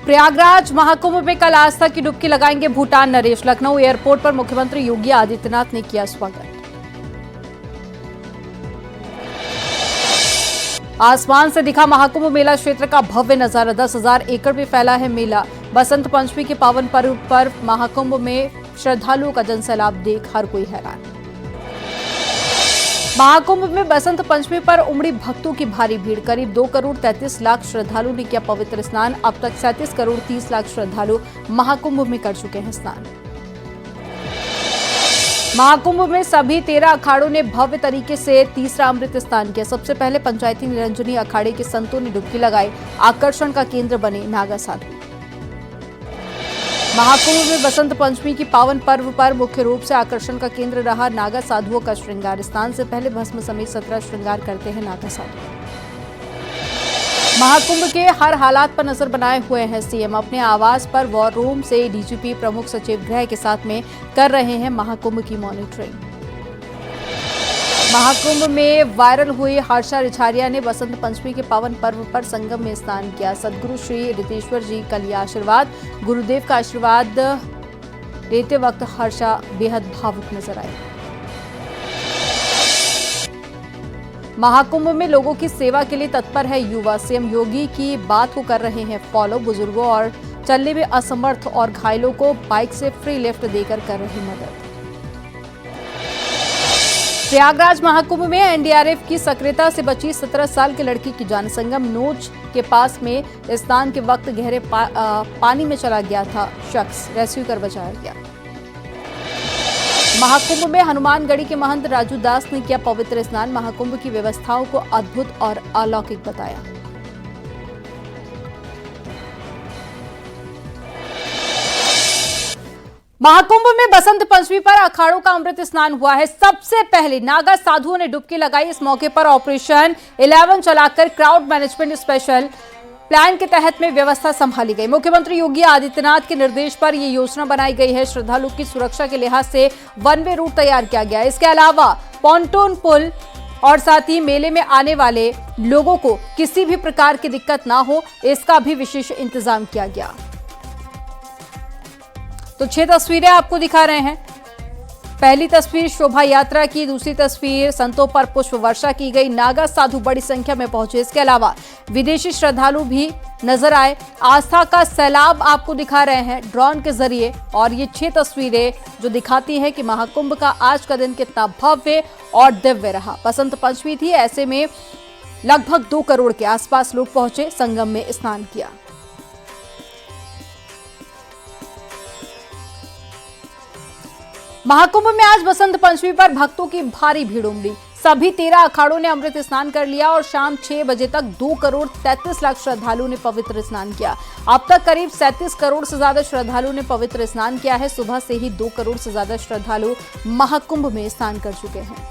प्रयागराज महाकुंभ में कल आस्था की डुबकी लगाएंगे भूटान नरेश। लखनऊ एयरपोर्ट पर मुख्यमंत्री योगी आदित्यनाथ ने किया स्वागत। आसमान से दिखा महाकुंभ मेला क्षेत्र का भव्य नजारा। 10,000 एकड़ में फैला है मेला। बसंत पंचमी के पावन पर्व पर महाकुंभ में श्रद्धालुओं का जनसैलाब देख हर कोई हैरान। महाकुंभ में बसंत पंचमी पर उमड़ी भक्तों की भारी भीड़। करीब 2 करोड़ 33 लाख श्रद्धालुओं ने किया पवित्र स्नान। अब तक 37 करोड़ 30 लाख श्रद्धालु महाकुंभ में कर चुके हैं स्नान। महाकुंभ में सभी 13 अखाड़ों ने भव्य तरीके से तीसरा अमृत स्नान किया। सबसे पहले पंचायती निरंजनी अखाड़े के संतों ने डुबकी लगाई। आकर्षण का केंद्र बने नागा साधु। महाकुंभ में बसंत पंचमी की पावन पर्व पर मुख्य रूप से आकर्षण का केंद्र रहा नागा साधुओं का श्रृंगार। स्नान से पहले भस्म समेत 17 श्रृंगार करते हैं नागा साधु। महाकुंभ के हर हालात पर नजर बनाए हुए हैं सीएम। अपने आवास पर वॉर रूम से डीजीपी प्रमुख सचिव गृह के साथ में कर रहे हैं महाकुंभ की मॉनिटरिंग। महाकुंभ में वायरल हुई हर्षा रिछारिया ने बसंत पंचमी के पावन पर्व पर संगम में स्नान किया। सदगुरु श्री रितेश्वर जी का लिया आशीर्वाद। गुरुदेव का आशीर्वाद लेते वक्त हर्षा बेहद भावुक नजर आई। महाकुंभ में लोगों की सेवा के लिए तत्पर है युवा। सीएम योगी की बात को कर रहे हैं फॉलो। बुजुर्गों और चलने में असमर्थ और घायलों को बाइक से फ्री लिफ्ट देकर कर रही मदद। प्रयागराज महाकुंभ में एनडीआरएफ की सक्रियता से बची 17 साल की लड़की की जान। संगम नोच के पास में स्नान के वक्त गहरे पानी में चला गया था शख्स, रेस्क्यू कर बचाया गया। महाकुंभ में हनुमानगढ़ी के महंत राजू दास ने किया पवित्र स्नान। महाकुंभ की व्यवस्थाओं को अद्भुत और अलौकिक बताया। महाकुंभ में बसंत पंचमी पर अखाड़ों का अमृत स्नान हुआ है। सबसे पहले नागा साधुओं ने डुबकी लगाई। इस मौके पर ऑपरेशन 11 चलाकर क्राउड मैनेजमेंट स्पेशल प्लान के तहत में व्यवस्था संभाली गई। मुख्यमंत्री योगी आदित्यनाथ के निर्देश पर यह योजना बनाई गई है। श्रद्धालुओं की सुरक्षा के लिहाज से 1 वे रूट तैयार किया गया। इसके अलावा पॉन्टून पुल और साथ ही मेले में आने वाले लोगों को किसी भी प्रकार की दिक्कत ना हो, इसका भी विशेष इंतजाम किया गया। तो 6 तस्वीरें आपको दिखा रहे हैं। पहली तस्वीर शोभा यात्रा की, दूसरी तस्वीर संतों पर पुष्प वर्षा की गई। नागा साधु बड़ी संख्या में पहुंचे। इसके अलावा विदेशी श्रद्धालु भी नजर आए। आस्था का सैलाब आपको दिखा रहे हैं ड्रोन के जरिए। और ये 6 तस्वीरें जो दिखाती हैं कि महाकुंभ का आज का दिन कितना भव्य और दिव्य रहा। बसंत पंचमी थी, ऐसे में लगभग 2 करोड़ के आसपास लोग पहुंचे, संगम में स्नान किया। महाकुंभ में आज बसंत पंचमी पर भक्तों की भारी भीड़ उमड़ी। सभी 13 अखाड़ों ने अमृत स्नान कर लिया और शाम 6 बजे तक 2 करोड़ 33 लाख श्रद्धालुओं ने पवित्र स्नान किया। अब तक करीब 37 करोड़ से ज्यादा श्रद्धालुओं ने पवित्र स्नान किया है। सुबह से ही 2 करोड़ से ज्यादा श्रद्धालु महाकुंभ में स्नान कर चुके हैं।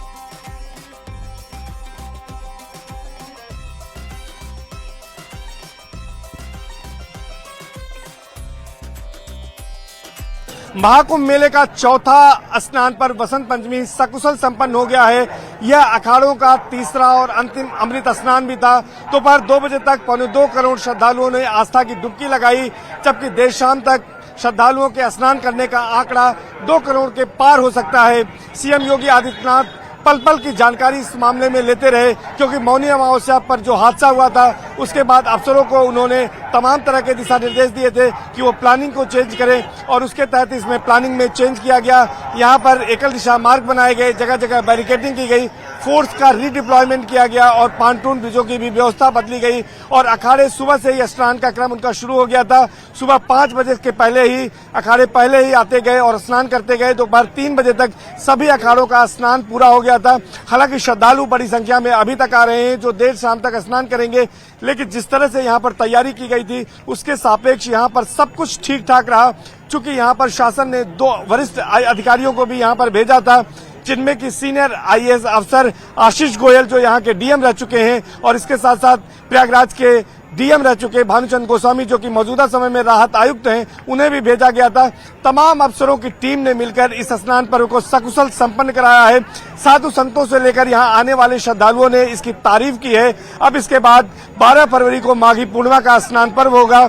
महाकुंभ मेले का चौथा स्नान पर बसंत पंचमी सकुशल संपन्न हो गया है। यह अखाड़ों का तीसरा और अंतिम अमृत स्नान भी था। दोपहर 2 बजे तक 2.25 करोड़ श्रद्धालुओं ने आस्था की डुबकी लगाई, जबकि देर शाम तक श्रद्धालुओं के स्नान करने का आंकड़ा 2 करोड़ के पार हो सकता है। सीएम योगी आदित्यनाथ पल पल की जानकारी इस मामले में लेते रहे, क्योंकि मौनी अमावस्या पर जो हादसा हुआ था उसके बाद अफसरों को उन्होंने तमाम तरह के दिशा निर्देश दिए थे कि वो प्लानिंग को चेंज करें, और उसके तहत इसमें प्लानिंग में चेंज किया गया। यहाँ पर एकल दिशा मार्ग बनाए गए, जगह जगह बैरिकेडिंग की गई, फोर्स का रीडिप्लॉयमेंट किया गया और पांटून ब्रिजों की भी व्यवस्था बदली गई। और अखाड़े सुबह से ही स्नान का क्रम उनका शुरू हो गया था। सुबह 5 बजे के पहले ही अखाड़े पहले ही आते गए और स्नान करते गए। दोपहर 3 बजे तक सभी अखाड़ों का स्नान पूरा हो गया था। हालांकि श्रद्धालु बड़ी संख्या में अभी तक आ रहे हैं जो देर शाम तक स्नान करेंगे, लेकिन जिस तरह से यहाँ पर तैयारी की गई थी उसके सापेक्ष यहाँ पर सब कुछ ठीक ठाक रहा। चूंकि यहाँ पर शासन ने 2 वरिष्ठ अधिकारियों को भी यहाँ पर भेजा था, जिनमें की सीनियर आईएएस अफसर आशीष गोयल जो यहाँ के डीएम रह चुके हैं, और इसके साथ साथ प्रयागराज के डीएम रह चुके भानुचंद्र गोस्वामी जो कि मौजूदा समय में राहत आयुक्त हैं, उन्हें भी भेजा गया था। तमाम अफसरों की टीम ने मिलकर इस स्नान पर्व को सकुशल संपन्न कराया है। साधु संतों से लेकर यहां आने वाले श्रद्धालुओं ने इसकी तारीफ की है। अब इसके बाद 12 फरवरी को माघी पूर्णिमा का स्नान पर्व होगा।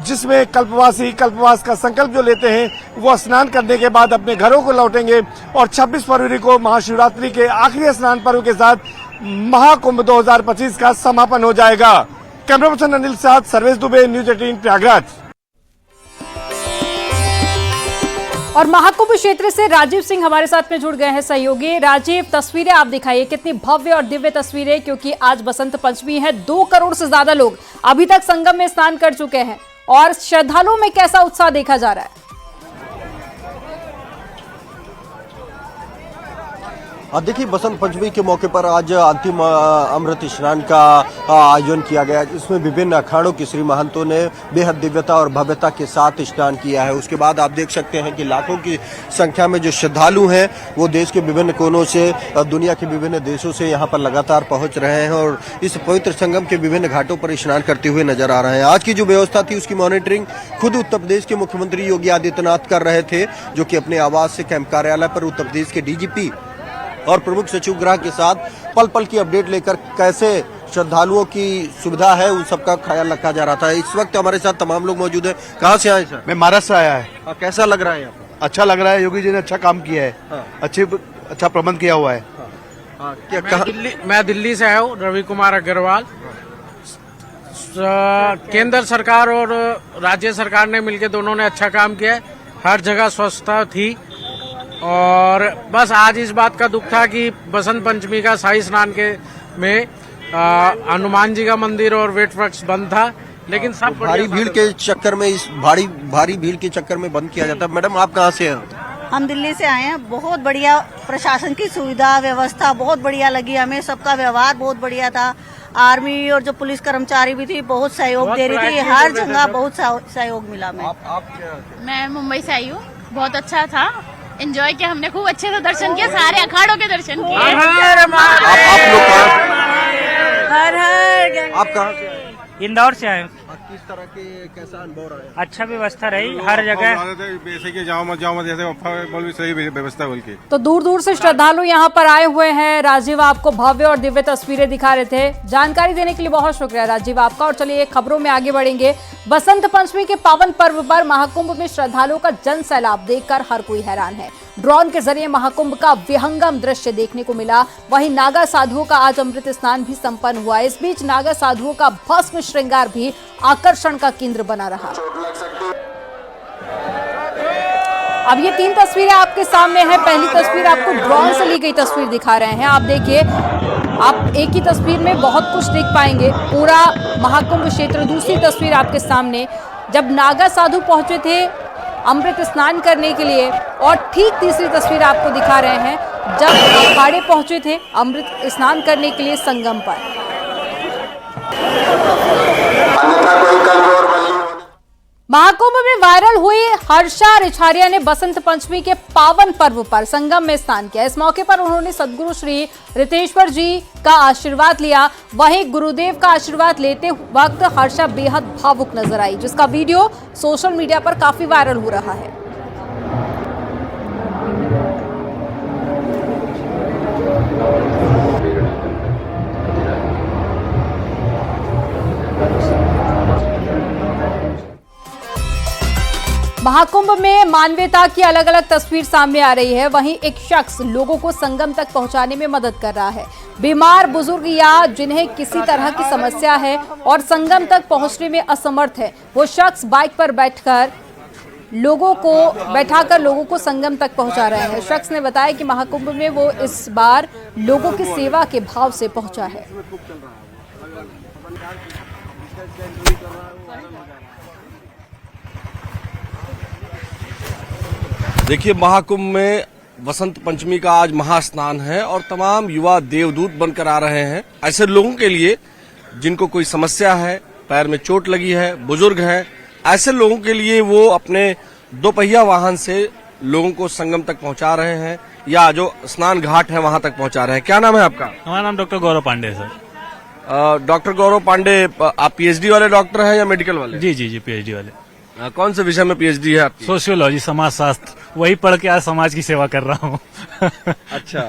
जिसमें कल्पवासी कल्पवास का संकल्प जो लेते हैं वो स्नान करने के बाद अपने घरों को लौटेंगे और 26 फरवरी को महाशिवरात्रि के आखिरी स्नान पर्व के साथ महाकुंभ 2025 का समापन हो जाएगा। कैमरा पर्सन अनिल के साथ सर्वेश दुबे, न्यूज 18 प्रयागराज। और महाकुंभ क्षेत्र से राजीव सिंह हमारे साथ में जुड़ गए हैं सहयोगी। राजीव, तस्वीरें आप दिखाइए, कितनी भव्य और दिव्य तस्वीरें, क्योंकि आज बसंत पंचमी है। 2 करोड़ से ज्यादा लोग अभी तक संगम में स्नान कर चुके हैं और श्रद्धालुओं में कैसा उत्साह देखा जा रहा है? देखिए, बसंत पंचमी के मौके पर आज अंतिम अमृत स्नान का आयोजन किया गया, जिसमें विभिन्न अखाड़ों के श्री महंतों ने बेहद दिव्यता और भव्यता के साथ स्नान किया है। उसके बाद आप देख सकते हैं कि लाखों की संख्या में जो श्रद्धालु हैं वो देश के विभिन्न कोनों से, दुनिया के विभिन्न देशों से यहाँ पर लगातार पहुंच रहे हैं और इस पवित्र संगम के विभिन्न घाटों पर स्नान करते हुए नजर आ रहे हैं। आज की जो व्यवस्था थी उसकी मॉनिटरिंग खुद उत्तर प्रदेश के मुख्यमंत्री योगी आदित्यनाथ कर रहे थे, जो कि अपने आवास से कैंप कार्यालय पर उत्तर प्रदेश के डीजीपी और प्रमुख सचिव गृह के साथ पल पल की अपडेट लेकर कैसे श्रद्धालुओं की सुविधा है उन सबका ख्याल रखा जा रहा था। इस वक्त हमारे साथ तमाम लोग मौजूद हैं। कहाँ से आए सर? मैं महाराष्ट्र से आया है। कैसा लग रहा है यहाँ पर? अच्छा लग रहा है, योगी जी ने अच्छा काम किया है। हाँ। अच्छा प्रबंध किया हुआ है। मैं दिल्ली से आया हूँ, रवि कुमार अग्रवाल। केंद्र सरकार और राज्य सरकार ने मिलकर दोनों ने अच्छा काम किया है। हर जगह स्वच्छता थी और बस आज इस बात का दुख था कि बसंत पंचमी का शाही स्नान के में हनुमान जी का मंदिर और वेट वर्क्स बंद था, लेकिन सब भारी भीड़ के चक्कर में भारी भीड़ के चक्कर में बंद किया जाता है। मैडम, आप कहाँ से हैं? हम दिल्ली से आए हैं। बहुत बढ़िया प्रशासन की सुविधा व्यवस्था बहुत बढ़िया लगी हमें। सबका व्यवहार बहुत बढ़िया था। आर्मी और जो पुलिस कर्मचारी भी थी बहुत सहयोग दे रही थी। हर जगह बहुत सहयोग मिला। मैं मुंबई से आई हूँ। बहुत अच्छा था, एंजॉय किया हमने, खूब अच्छे से दर्शन किया, सारे अखाड़ों के दर्शन किए। आप लोग आप कहाँ से आए? इंदौर से आए। किस तरह के कैसा अनुभव रहा है? अच्छा व्यवस्था रही हर जगह। सही व्यवस्था बोल के तो दूर दूर से श्रद्धालु यहाँ पर आए हुए हैं। राजीव आपको भव्य और दिव्य तस्वीरें दिखा रहे थे। जानकारी देने के लिए बहुत शुक्रिया राजीव आपका। और चलिए खबरों में आगे बढ़ेंगे। बसंत पंचमी के पावन पर्व पर महाकुंभ में श्रद्धालुओं का जन सैलाब देखकर हर कोई हैरान है। ड्रोन के जरिए महाकुंभ का विहंगम दृश्य देखने को मिला। वहीं नागा साधुओं का आज अमृत स्नान भी संपन्न हुआ। इस बीच नागा साधुओं का भस्म श्रृंगार भी आकर्षण का केंद्र बना रहा। अब ये 3 तस्वीरें आपके सामने हैं। पहली तस्वीर आपको ड्रोन से ली गई तस्वीर दिखा रहे हैं। आप देखिए, आप एक ही तस्वीर में बहुत कुछ देख पाएंगे, पूरा महाकुंभ क्षेत्र। दूसरी तस्वीर आपके सामने, जब नागा साधु पहुंचे थे अमृत स्नान करने के लिए। और ठीक तीसरी तस्वीर आपको दिखा रहे हैं जब अखाड़े पहुंचे थे अमृत स्नान करने के लिए संगम पर। महाकुंभ में वायरल हुई हर्षा रिछारिया ने बसंत पंचमी के पावन पर्व पर संगम में स्नान किया। इस मौके पर उन्होंने सदगुरु श्री रितेश्वर जी का आशीर्वाद लिया। वहीं गुरुदेव का आशीर्वाद लेते वक्त हर्षा बेहद भावुक नजर आई, जिसका वीडियो सोशल मीडिया पर काफी वायरल हो रहा है। महाकुंभ में मानवीयता की अलग अलग तस्वीर सामने आ रही है। वहीं एक शख्स लोगों को संगम तक पहुंचाने में मदद कर रहा है। बीमार, बुजुर्ग या जिन्हें किसी तरह की समस्या है और संगम तक पहुंचने में असमर्थ है, वो शख्स बाइक पर बैठाकर लोगों को संगम तक पहुंचा रहे हैं। शख्स ने बताया कि महाकुंभ में वो इस बार लोगों की सेवा के भाव से पहुंचा है। देखिए, महाकुंभ में वसंत पंचमी का आज महास्नान है और तमाम युवा देवदूत बनकर आ रहे हैं। ऐसे लोगों के लिए जिनको कोई समस्या है, पैर में चोट लगी है, बुजुर्ग हैं, ऐसे लोगों के लिए वो अपने 2 पहिया वाहन से लोगों को संगम तक पहुंचा रहे हैं या जो स्नान घाट है वहां तक पहुंचा रहे हैं। क्या नाम है आपका? हमारा नाम डॉक्टर गौरव पांडे सर। डॉक्टर गौरव पांडे, आप पीएचडी वाले डॉक्टर हैं या मेडिकल वाले? जी पीएचडी वाले। कौन से विषय में पीएचडी है आपकी? सोशियोलॉजी, समाज शास्त्र। वही पढ़ के आज समाज की सेवा कर रहा हूँ। अच्छा,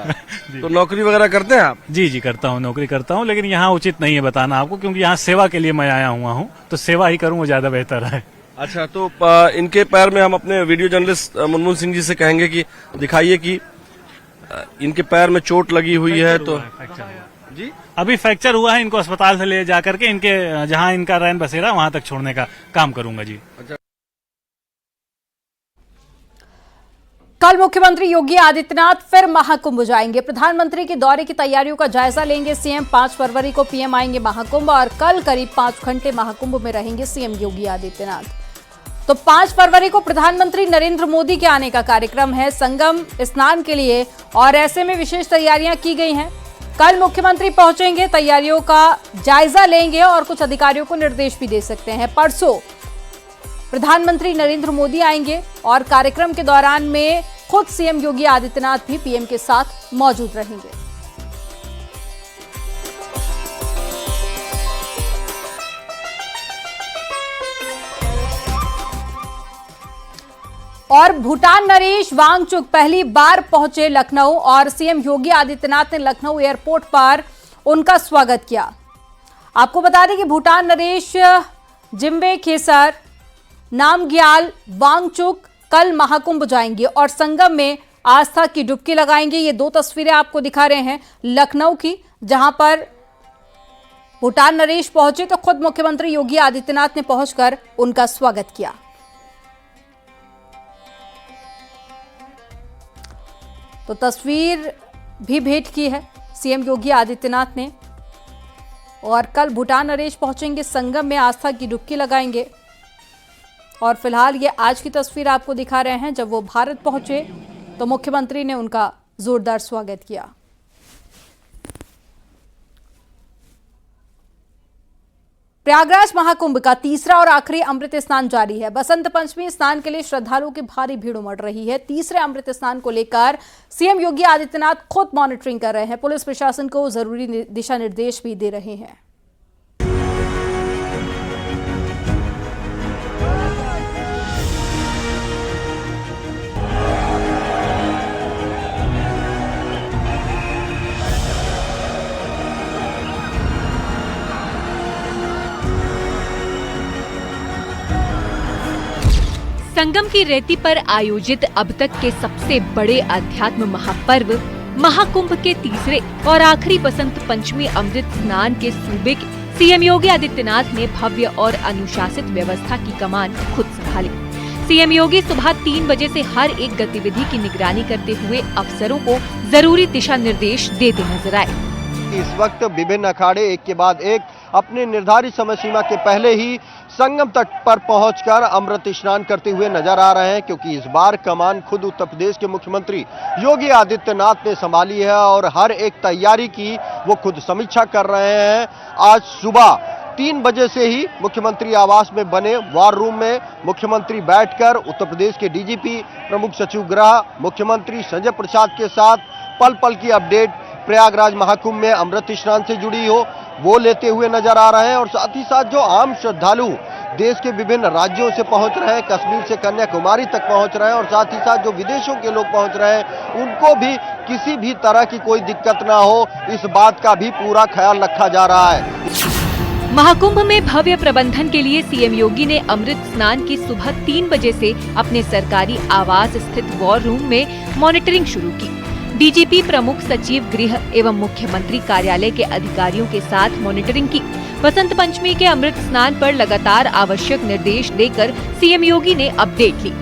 तो नौकरी वगैरह करते हैं आप? जी करता हूँ, नौकरी करता हूँ, लेकिन यहाँ उचित नहीं है बताना आपको, क्योंकि यहाँ सेवा के लिए मैं आया हुआ हूँ, तो सेवा ही करूँ वो ज्यादा बेहतर है। अच्छा, तो इनके पैर में हम अपने वीडियो जर्नलिस्ट मुनमुन सिंह जी से कहेंगे कि दिखाइए कि इनके पैर में चोट लगी हुई है। तो जी अभी फ्रैक्चर हुआ है, इनको अस्पताल से ले जा करके इनके जहां इनका रैन बसेरा वहां तक छोड़ने का काम करूंगा जी। कल मुख्यमंत्री योगी आदित्यनाथ फिर महाकुंभ जाएंगे। प्रधानमंत्री के दौरे की तैयारियों का जायजा लेंगे सीएम। 5 फरवरी को पीएम आएंगे महाकुंभ और कल करीब 5 घंटे महाकुंभ में रहेंगे सीएम योगी आदित्यनाथ। तो 5 फरवरी को प्रधानमंत्री नरेंद्र मोदी के आने का कार्यक्रम है संगम स्नान के लिए और ऐसे में विशेष तैयारियां की गई हैं। कल मुख्यमंत्री पहुंचेंगे, तैयारियों का जायजा लेंगे और कुछ अधिकारियों को निर्देश भी दे सकते हैं। परसों प्रधानमंत्री नरेंद्र मोदी आएंगे और कार्यक्रम के दौरान में खुद सीएम योगी आदित्यनाथ भी पीएम के साथ मौजूद रहेंगे। और भूटान नरेश वांगचुक पहली बार पहुंचे लखनऊ और सीएम योगी आदित्यनाथ ने लखनऊ एयरपोर्ट पर उनका स्वागत किया। आपको बता दें कि भूटान नरेश जिम्बे खेसर नामग्याल वांगचुक कल महाकुंभ जाएंगे और संगम में आस्था की डुबकी लगाएंगे। ये 2 तस्वीरें आपको दिखा रहे हैं लखनऊ की, जहां पर भूटान नरेश पहुंचे तो खुद मुख्यमंत्री योगी आदित्यनाथ ने पहुंचकर उनका स्वागत किया। तो तस्वीर भी भेंट की है सीएम योगी आदित्यनाथ ने और कल भूटान नरेश पहुंचेंगे, संगम में आस्था की डुबकी लगाएंगे। और फिलहाल ये आज की तस्वीर आपको दिखा रहे हैं। जब वो भारत पहुंचे तो मुख्यमंत्री ने उनका जोरदार स्वागत किया। प्रयागराज महाकुंभ का तीसरा और आखिरी अमृत स्नान जारी है। बसंत पंचमी स्नान के लिए श्रद्धालुओं की भारी भीड़ उमड़ रही है। तीसरे अमृत स्नान को लेकर सीएम योगी आदित्यनाथ खुद मॉनिटरिंग कर रहे हैं। पुलिस प्रशासन को जरूरी दिशा निर्देश भी दे रहे हैं। संगम की रेती पर आयोजित अब तक के सबसे बड़े अध्यात्म महापर्व महाकुंभ के तीसरे और आखिरी बसंत पंचमी अमृत स्नान के सूबे के सीएम योगी आदित्यनाथ ने भव्य और अनुशासित व्यवस्था की कमान खुद संभाली। सीएम योगी सुबह 3 बजे से हर एक गतिविधि की निगरानी करते हुए अफसरों को जरूरी दिशा निर्देश देते नजर आए। इस वक्त विभिन्न अखाड़े एक के बाद एक अपने निर्धारित समय सीमा के पहले ही संगम तट पर पहुंचकर अमृत स्नान करते हुए नजर आ रहे हैं, क्योंकि इस बार कमान खुद उत्तर प्रदेश के मुख्यमंत्री योगी आदित्यनाथ ने संभाली है और हर एक तैयारी की वो खुद समीक्षा कर रहे हैं। आज सुबह 3 बजे से ही मुख्यमंत्री आवास में बने वार रूम में मुख्यमंत्री बैठकर उत्तर प्रदेश के डीजीपी, प्रमुख सचिव गृह, मुख्यमंत्री संजय प्रसाद के साथ पल पल की अपडेट प्रयागराज महाकुंभ में अमृत स्नान से जुड़ी हो वो लेते हुए नजर आ रहे हैं। और साथ ही साथ जो आम श्रद्धालु देश के विभिन्न राज्यों से पहुंच रहे हैं, कश्मीर से कन्याकुमारी तक पहुंच रहे हैं और साथ ही साथ जो विदेशों के लोग पहुंच रहे हैं, उनको भी किसी भी तरह की कोई दिक्कत ना हो, इस बात का भी पूरा ख्याल रखा जा रहा है। महाकुंभ में भव्य प्रबंधन के लिए सीएम योगी ने अमृत स्नान की सुबह 3 बजे से अपने सरकारी आवास स्थित वॉर रूम में मॉनिटरिंग शुरू की। डीजीपी, प्रमुख सचिव गृह एवं मुख्यमंत्री कार्यालय के अधिकारियों के साथ मॉनिटरिंग की। बसंत पंचमी के अमृत स्नान पर लगातार आवश्यक निर्देश देकर सीएम योगी ने अपडेट ली।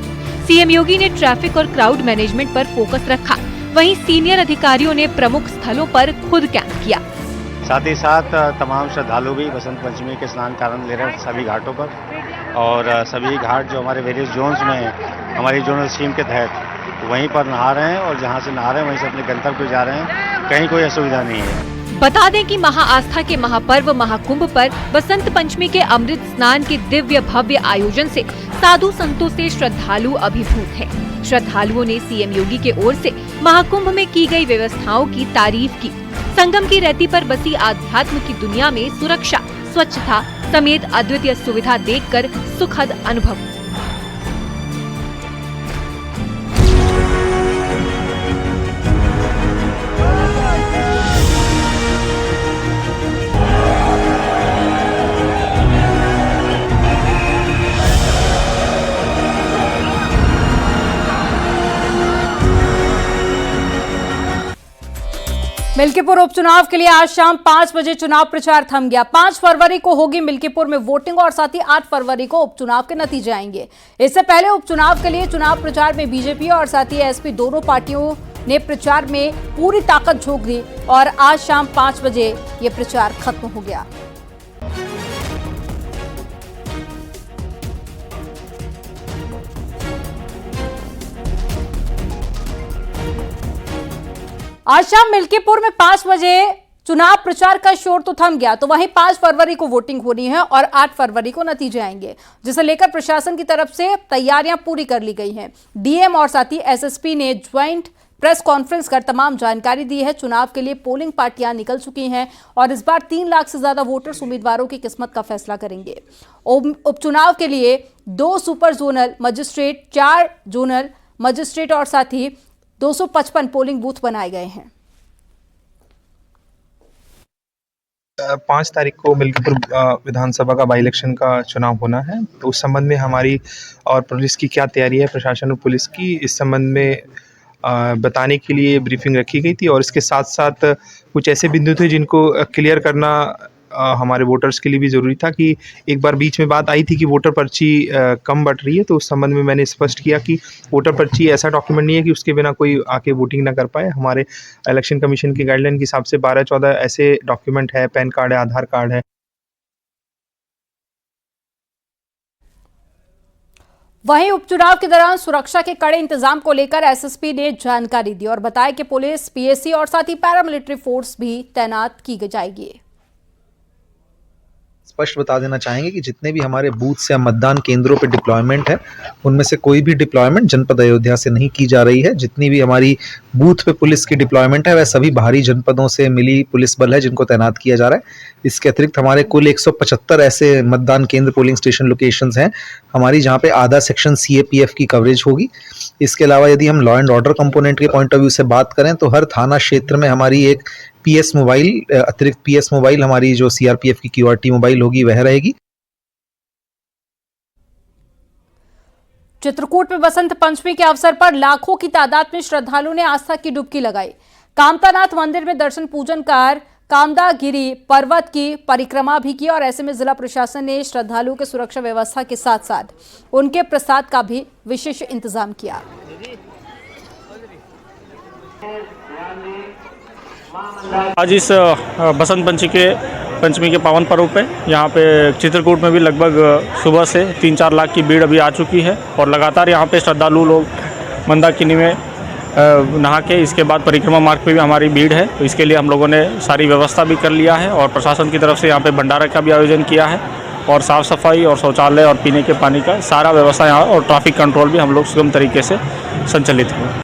सीएम योगी ने ट्रैफिक और क्राउड मैनेजमेंट पर फोकस रखा। वहीं सीनियर अधिकारियों ने प्रमुख स्थलों पर खुद कैंप किया। साथ ही साथ तमाम श्रद्धालु भी बसंत पंचमी के स्नान का आनंद ले रहे हैं सभी घाटों पर, और सभी घाट जो हमारे वेरियस जोन्स में हमारी जोनल स्कीम के तहत वहीं पर नहा रहे हैं और जहां से नहा रहे हैं वहीं से अपने गंतव्य पर जा रहे हैं। कहीं कोई असुविधा नहीं है। बता दें कि महाआस्था के महापर्व महाकुंभ पर बसंत पंचमी के अमृत स्नान के दिव्य भव्य आयोजन से साधु संतों से श्रद्धालु अभिभूत हैं। श्रद्धालुओं ने सीएम योगी के ओर से महाकुंभ में की गई व्यवस्थाओं की तारीफ की। संगम की रेती पर बसी आध्यात्म की दुनिया में सुरक्षा, स्वच्छता समेत अद्वितीय सुविधा देखकर सुखद अनुभव। मिल्कीपुर उपचुनाव के लिए आज शाम 5 बजे चुनाव प्रचार थम गया। 5 फरवरी को होगी मिल्कीपुर में वोटिंग और साथ ही 8 फरवरी को उपचुनाव के नतीजे आएंगे। इससे पहले उपचुनाव के लिए चुनाव प्रचार में बीजेपी और साथ ही एसपी दोनों पार्टियों ने प्रचार में पूरी ताकत झोंक दी और आज शाम 5 बजे ये प्रचार खत्म हो गया। आज शाम मिल्कीपुर में 5 बजे चुनाव प्रचार का शोर तो थम गया, तो वहीं 5 फरवरी को वोटिंग होनी है और 8 फरवरी को नतीजे आएंगे, जिसे लेकर प्रशासन की तरफ से तैयारियां पूरी कर ली गई हैं। डीएम और साथ ही एसएसपी ने ज्वाइंट प्रेस कॉन्फ्रेंस कर तमाम जानकारी दी है। चुनाव के लिए पोलिंग पार्टियां निकल चुकी हैं और इस बार 3 लाख से ज्यादा वोटर्स उम्मीदवारों की किस्मत का फैसला करेंगे। उपचुनाव के लिए 2 super zonal magistrate, 4 zonal magistrate और साथ ही 255 पोलिंग बूथ बनाए गए हैं। 5 तारीख को मिल्कीपुर विधानसभा का बाई इलेक्शन का चुनाव होना है, तो उस संबंध में हमारी और पुलिस की क्या तैयारी है, प्रशासन और पुलिस की, इस संबंध में बताने के लिए ब्रीफिंग रखी गई थी। और इसके साथ साथ कुछ ऐसे बिंदु थे जिनको क्लियर करना हमारे वोटर्स के लिए भी ज़रूरी था कि एक बार बीच में बात आई थी कि वोटर पर्ची कम बट रही है, तो उस संबंध में मैंने स्पष्ट किया कि वोटर पर्ची ऐसा डॉक्यूमेंट नहीं है कि उसके बिना कोई आके वोटिंग ना कर पाए। हमारे इलेक्शन कमीशन की गाइडलाइन के हिसाब से 12-14 ऐसे डॉक्यूमेंट है, पैन कार्ड है, आधार कार्ड है। वहीं उपचुनाव के दौरान सुरक्षा के कड़े इंतजाम को लेकर एसएसपी ने जानकारी दी और बताया कि पुलिस, पीएसी और साथ ही पैरामिलिट्री फोर्स भी तैनात की जाएगी। स्पष्ट बता देना चाहेंगे कि जितने भी हमारे बूथ से मतदान केंद्रों पे डिप्लॉयमेंट है, उनमें से कोई भी डिप्लॉयमेंट जनपद अयोध्या से नहीं की जा रही है। जितनी भी हमारी बूथ पे पुलिस की डिप्लॉयमेंट है, वह सभी बाहरी जनपदों से मिली पुलिस बल है जिनको तैनात किया जा रहा है। इसके अतिरिक्त हमारे कुल 175 ऐसे मतदान केंद्र, पोलिंग स्टेशन लोकेशंस हैं हमारी, जहाँ पे आधा सेक्शन सीएपीएफ की कवरेज होगी। इसके अलावा यदि हम लॉ एंड ऑर्डर कंपोनेंट के पॉइंट ऑफ व्यू से बात करें तो हर थाना क्षेत्र में हमारी एक पीएस मोबाइल, अतिरिक्त पीएस मोबाइल, हमारी जो सीआरपीएफ की क्यूआरटी मोबाइल होगी वह रहेगी। चित्रकूट में बसंत पंचमी के अवसर पर लाखों की तादाद में श्रद्धालुओं ने आस्था की डुबकी लगाई। कामतानाथ मंदिर में दर्शन पूजन कर कामदागिरी पर्वत की परिक्रमा भी की और ऐसे में जिला प्रशासन ने श्रद्धालुओं के सुरक्षा व्यवस्था के साथ साथ उनके प्रसाद का भी विशेष इंतजाम किया। आज इस बसंत पंचमी के पावन पर्व पे यहाँ पे चित्रकूट में भी लगभग सुबह से 3-4 लाख की भीड़ अभी आ चुकी है और लगातार यहाँ पे श्रद्धालु लोग मंदाकिनी में नहा के इसके बाद परिक्रमा मार्ग पे भी हमारी भीड़ है। तो इसके लिए हम लोगों ने सारी व्यवस्था भी कर लिया है और प्रशासन की तरफ से यहाँ पे भंडारा का भी आयोजन किया है और साफ़ सफाई और शौचालय और पीने के पानी का सारा व्यवस्था यहाँ और ट्रैफिक कंट्रोल भी हम लोग सुगम तरीके से संचालित हुए।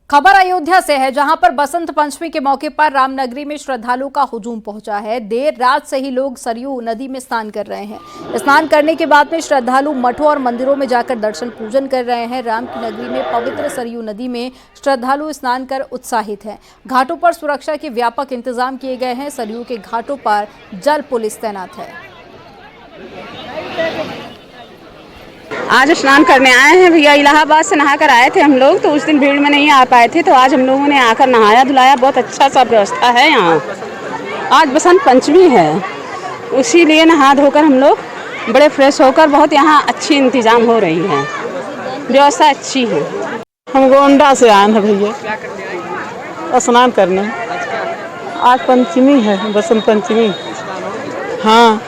खबर अयोध्या से है, जहां पर बसंत पंचमी के मौके पर रामनगरी में श्रद्धालुओं का हुजूम पहुंचा है। देर रात से ही लोग सरयू नदी में स्नान कर रहे हैं। स्नान करने के बाद में श्रद्धालु मठों और मंदिरों में जाकर दर्शन पूजन कर रहे हैं। राम की नगरी में पवित्र सरयू नदी में श्रद्धालु स्नान कर उत्साहित हैं। घाटों पर सुरक्षा के व्यापक इंतजाम किए गए हैं। सरयू के घाटों पर जल पुलिस तैनात है। आज स्नान करने आए हैं भैया, इलाहाबाद से नहा कर आए थे हम लोग, तो उस दिन भीड़ में नहीं आ पाए थे, तो आज हम लोगों ने आकर नहाया धुलाया। बहुत अच्छा सा व्यवस्था है यहाँ। आज बसंत पंचमी है, इसीलिए नहा धोकर हम लोग बड़े फ्रेश होकर बहुत यहाँ अच्छी इंतजाम हो रही है, व्यवस्था अच्छी है। हम गोंडा से आए हैं भैया स्नान करने। आज पंचमी है, बसंत पंचमी। हाँ,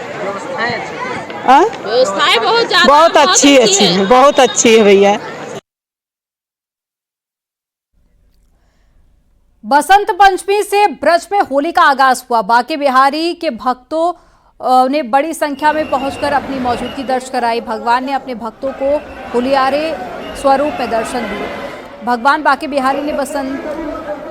व्यवस्थाएं बहुत अच्छी है, बहुत अच्छी है भैया। बसंत पंचमी से ब्रज में होली का आगाज हुआ। बांके बिहारी के भक्तों ने बड़ी संख्या में पहुंचकर अपनी मौजूदगी दर्ज कराई। भगवान ने अपने भक्तों को होलियारे स्वरूप में दर्शन दिए। भगवान बांके बिहारी ने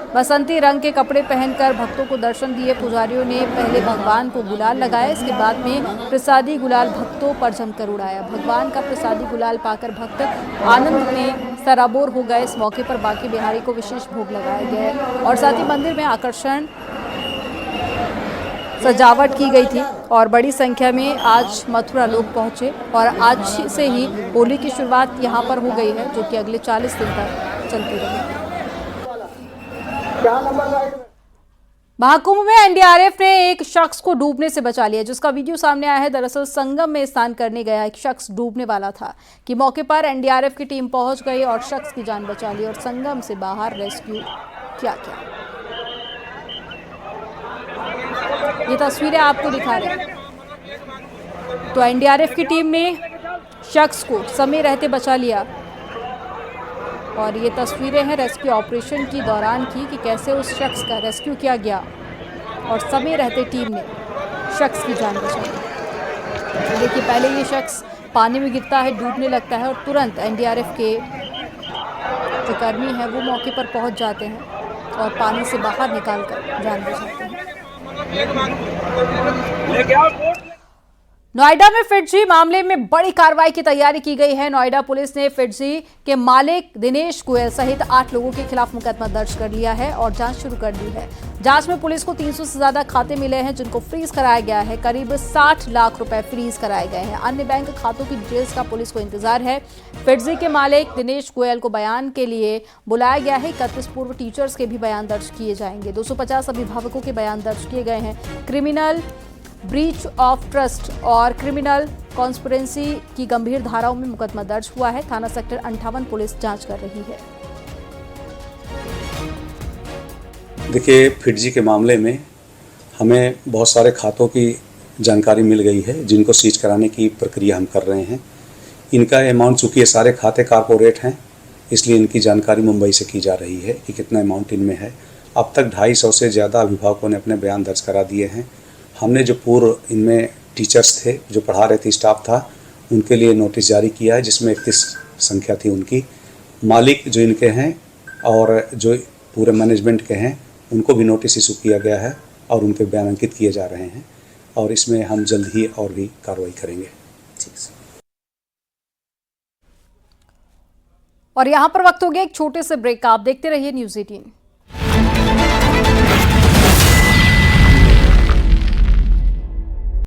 बसंती रंग के कपड़े पहनकर भक्तों को दर्शन दिए। पुजारियों ने पहले भगवान को गुलाल लगाया, इसके बाद में प्रसादी गुलाल भक्तों पर जमकर उड़ाया। भगवान का प्रसादी गुलाल पाकर भक्त आनंद में सराबोर हो गए। इस मौके पर बांके बिहारी को विशेष भोग लगाए गए और साथ ही मंदिर में आकर्षण सजावट की गई थी और बड़ी संख्या में आज मथुरा लोग पहुंचे और आज से ही होली की शुरुआत यहां पर हो गई है, जो कि अगले 40 दिन तक चलती रहेगी। महाकुंभ में एनडीआरएफ ने एक शख्स को डूबने से बचा लिया, जिसका वीडियो सामने आया है। दरअसल संगम में स्नान करने गया एक शख्स डूबने वाला था कि मौके पर एनडीआरएफ की टीम पहुंच गई और शख्स की जान बचा ली और संगम से बाहर रेस्क्यू किया गया। ये तस्वीरें आपको दिखा रहे हैं। तो एनडीआरएफ की टीम ने शख्स को समय रहते बचा लिया और ये तस्वीरें हैं रेस्क्यू ऑपरेशन की दौरान की कैसे उस शख्स का रेस्क्यू किया गया और समय रहते टीम ने शख्स की जान बचाई। तो देखिए, पहले ये शख्स पानी में गिरता है, डूबने लगता है और तुरंत एनडीआरएफ के जो कर्मी हैं वो मौके पर पहुंच जाते हैं और पानी से बाहर निकालकर जान बचाते हैं। नोएडा में फिटजी मामले में बड़ी कार्रवाई की तैयारी की गई है। नोएडा पुलिस ने फिटजी के मालिक दिनेश गोयल सहित 8 लोगों के खिलाफ मुकदमा दर्ज कर लिया है और जांच शुरू कर दी है। जांच में पुलिस को 300 से ज्यादा खाते मिले हैं जिनको फ्रीज कराया गया है। करीब 60 लाख रुपए फ्रीज कराए गए हैं। अन्य बैंक खातों की डिटेल्स का पुलिस को इंतजार है। फिटजी के मालिक दिनेश गोयल को बयान के लिए बुलाया गया है। 31 पूर्व टीचर्स के भी बयान दर्ज किए जाएंगे। 250 अभिभावकों के बयान दर्ज किए गए हैं। क्रिमिनल ब्रीच ऑफ ट्रस्ट और क्रिमिनल कॉन्स्पिरेंसी की गंभीर धाराओं में मुकदमा दर्ज हुआ है। थाना सेक्टर 58 पुलिस जांच कर रही है। देखिए, फिटजी के मामले में हमें बहुत सारे खातों की जानकारी मिल गई है जिनको सीज कराने की प्रक्रिया हम कर रहे हैं। इनका अमाउंट, चूँकि ये सारे खाते कारपोरेट हैं, इसलिए इनकी जानकारी मुंबई से की जा रही है कि कितना अमाउंट इनमें है। अब तक 250 से ज़्यादा अभिभावकों ने अपने बयान दर्ज करा दिए हैं। हमने जो पूर्व इनमें टीचर्स थे, जो पढ़ा रहे थे, स्टाफ था, उनके लिए नोटिस जारी किया है जिसमें 31 संख्या थी उनकी। मालिक जो इनके हैं और जो पूरे मैनेजमेंट के हैं उनको भी नोटिस इशू किया गया है और उन पर बयान अंकित किए जा रहे हैं और इसमें हम जल्द ही और भी कार्रवाई करेंगे। और यहाँ पर वक्त हो गया एक छोटे से ब्रेक का। आप देखते रहिए न्यूज़ 18।